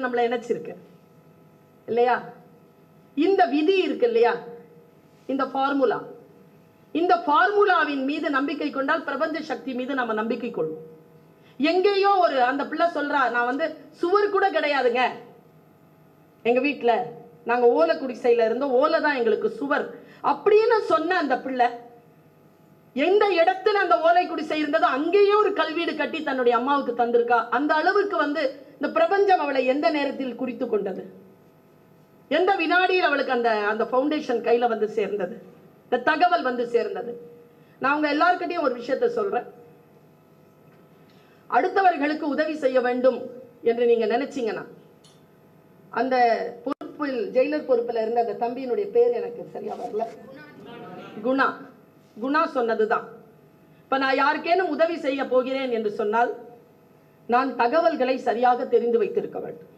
நம்மளை இணைச்சிருக்கு இல்லையா? இந்த விதி இருக்கு இல்லையா, இந்த ஃபார்முலா, இந்த ஃபார்முலாவின் மீது நம்பிக்கை கொண்டால் பிரபஞ்ச சக்தி மீது நம்ம நம்பிக்கை கொள்வோம். எங்கேயோ ஒரு அந்த பிள்ளை சொல்றா, நான் சுவர் கூட கிடையாதுங்க எங்க வீட்டுல, நாங்க ஓலை குடிசையில இருந்தோம், ஓலை தான் எங்களுக்கு சுவர் அப்படின்னு சொன்ன அந்த பிள்ளை எந்த இடத்துல அந்த ஓலை குடிசை இருந்ததோ அங்கேயே ஒரு கல்வீடு கட்டி தன்னுடைய அம்மாவுக்கு தந்திருக்கா. அந்த அளவுக்கு இந்த பிரபஞ்சம் அவளை எந்த நேரத்தில் குறித்து கொண்டது, எந்த வினாடியில் அவளுக்கு அந்த அந்த ஃபவுண்டேஷன் கையில சேர்ந்தது, இந்த தகவல் சேர்ந்தது. நான் உங்க எல்லார்கிட்டையும் ஒரு விஷயத்த சொல்றேன். அடுத்தவர்களுக்கு உதவி செய்ய வேண்டும் என்று நீங்க நினைச்சீங்கன்னா, அந்த பொறுப்பில் ஜெயிலர் பொறுப்பில் இருந்த அந்த தம்பியினுடைய பேர் எனக்கு சரியா வரல, குணா சொன்னதுதான். இப்ப நான் யாருக்கேனும் உதவி செய்ய போகிறேன் என்று சொன்னால் நான் தகவல்களை சரியாக தெரிந்து வைத்திருக்க வேண்டும்.